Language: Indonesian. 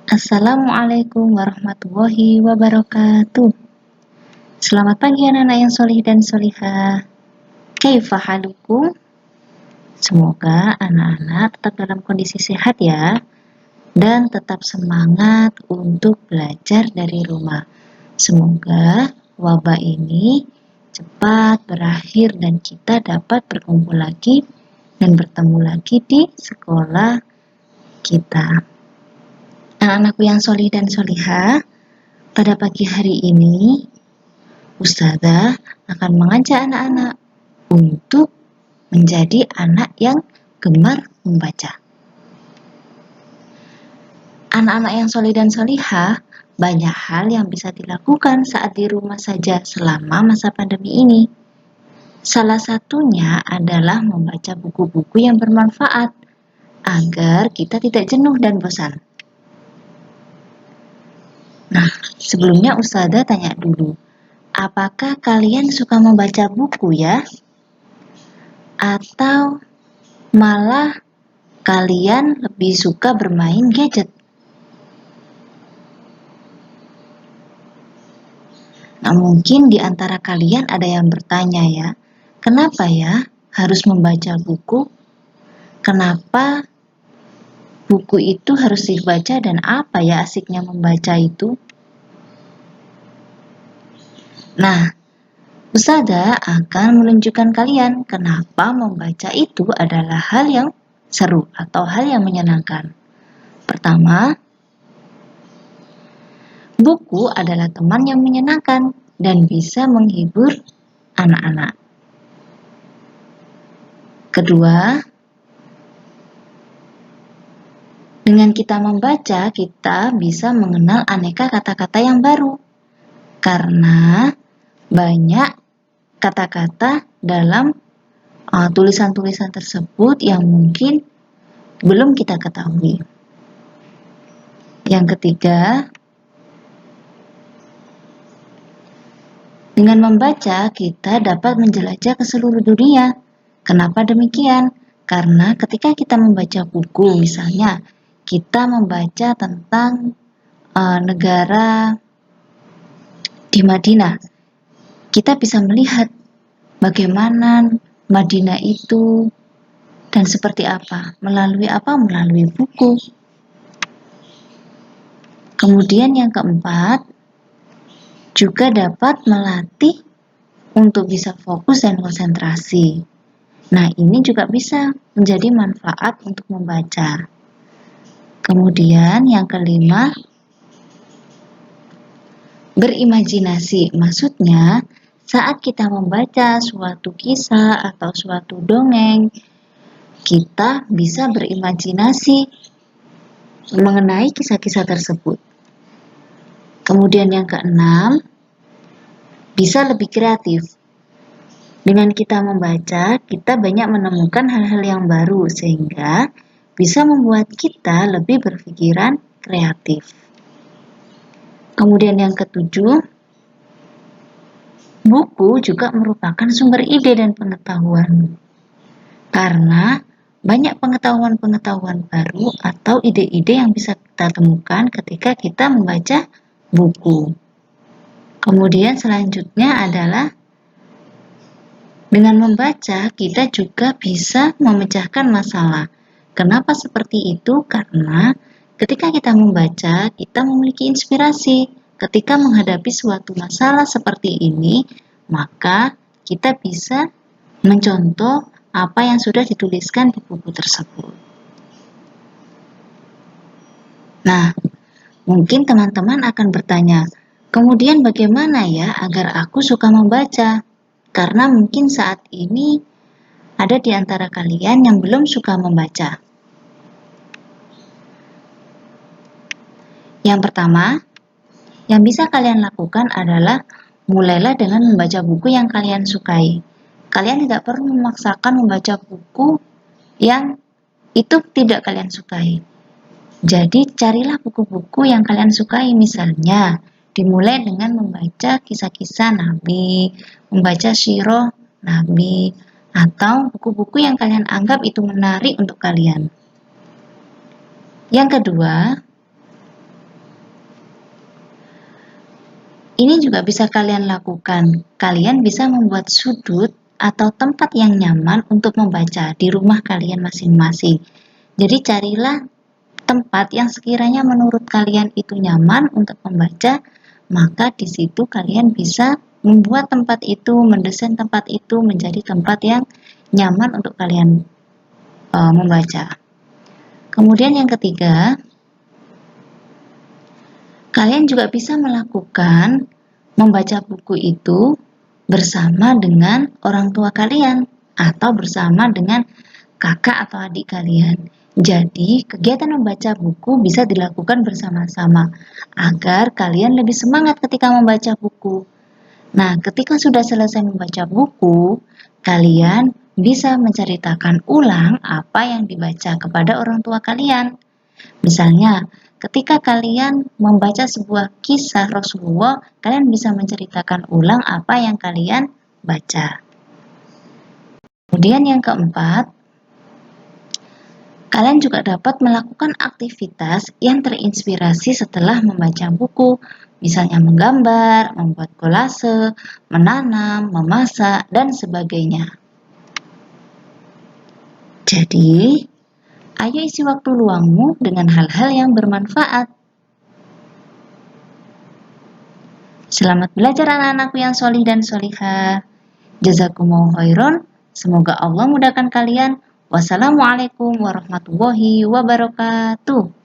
Assalamualaikum warahmatullahi wabarakatuh. Selamat pagi anak-anak yang solih dan solihah. Kaifa halukum? Semoga anak-anak tetap dalam kondisi sehat ya, dan tetap semangat untuk belajar dari rumah. Semoga wabah ini cepat berakhir dan kita dapat berkumpul lagi dan bertemu lagi di sekolah kita. Anak-anakku yang solih dan solihah, pada pagi hari ini Ustazah akan mengajak anak-anak untuk menjadi anak yang gemar membaca. Anak-anak yang solih dan solihah, banyak hal yang bisa dilakukan saat di rumah saja selama masa pandemi ini. Salah satunya adalah membaca buku-buku yang bermanfaat agar kita tidak jenuh dan bosan. Nah, sebelumnya Ustazah tanya dulu, apakah kalian suka membaca buku ya? Atau malah kalian lebih suka bermain gadget? Nah, mungkin di antara kalian ada yang bertanya ya, kenapa ya harus membaca buku? Kenapa buku itu harus dibaca dan apa ya asiknya membaca itu? Nah, Ustazah akan menunjukkan kalian kenapa membaca itu adalah hal yang seru atau hal yang menyenangkan. Pertama, buku adalah teman yang menyenangkan dan bisa menghibur anak-anak. Kedua, dengan kita membaca, kita bisa mengenal aneka kata-kata yang baru. Karena banyak kata-kata dalam tulisan-tulisan tersebut yang mungkin belum kita ketahui. Yang ketiga, dengan membaca, kita dapat menjelajah ke seluruh dunia. Kenapa demikian? Karena ketika kita membaca buku, misalnya kita membaca tentang negara di Madinah, kita bisa melihat bagaimana Madinah itu dan seperti apa. Melalui apa? Melalui buku. Kemudian yang keempat, juga dapat melatih untuk bisa fokus dan konsentrasi. Nah, ini juga bisa menjadi manfaat untuk membaca. Kemudian yang kelima, berimajinasi. Maksudnya, saat kita membaca suatu kisah atau suatu dongeng, kita bisa berimajinasi mengenai kisah-kisah tersebut. Kemudian yang keenam, bisa lebih kreatif. Dengan kita membaca, kita banyak menemukan hal-hal yang baru sehingga bisa membuat kita lebih berpikiran kreatif. Kemudian yang ketujuh, buku juga merupakan sumber ide dan pengetahuan. Karena banyak pengetahuan-pengetahuan baru atau ide-ide yang bisa kita temukan ketika kita membaca buku. Kemudian selanjutnya adalah dengan membaca, kita juga bisa memecahkan masalah. Kenapa seperti itu? Karena ketika kita membaca, kita memiliki inspirasi. Ketika menghadapi suatu masalah seperti ini, maka kita bisa mencontoh apa yang sudah dituliskan di buku tersebut. Nah, mungkin teman-teman akan bertanya, kemudian bagaimana ya agar aku suka membaca? Karena mungkin saat ini ada di antara kalian yang belum suka membaca. Yang pertama, yang bisa kalian lakukan adalah mulailah dengan membaca buku yang kalian sukai. Kalian tidak perlu memaksakan membaca buku yang itu tidak kalian sukai. Jadi carilah buku-buku yang kalian sukai, misalnya dimulai dengan membaca kisah-kisah Nabi, membaca sirah Nabi, atau buku-buku yang kalian anggap itu menarik untuk kalian. Yang kedua, Ini juga bisa kalian lakukan. Kalian bisa membuat sudut atau tempat yang nyaman untuk membaca di rumah kalian masing-masing. Jadi carilah tempat yang sekiranya menurut kalian itu nyaman untuk membaca, maka di situ kalian bisa membuat tempat itu, mendesain tempat itu menjadi tempat yang nyaman untuk kalian membaca. Kemudian yang ketiga, kalian juga bisa melakukan membaca buku itu bersama dengan orang tua kalian atau bersama dengan kakak atau adik kalian. Jadi, kegiatan membaca buku bisa dilakukan bersama-sama agar kalian lebih semangat ketika membaca buku. Nah, ketika sudah selesai membaca buku, kalian bisa menceritakan ulang apa yang dibaca kepada orang tua kalian. Misalnya, ketika kalian membaca sebuah kisah Rasulullah, kalian bisa menceritakan ulang apa yang kalian baca. Kemudian yang keempat, kalian juga dapat melakukan aktivitas yang terinspirasi setelah membaca buku, misalnya menggambar, membuat kolase, menanam, memasak, dan sebagainya. Jadi, ayo isi waktu luangmu dengan hal-hal yang bermanfaat. Selamat belajar anak-anakku yang solih dan solihah. Jazakumullahu khairan. Semoga Allah mudahkan kalian. Wassalamualaikum warahmatullahi wabarakatuh.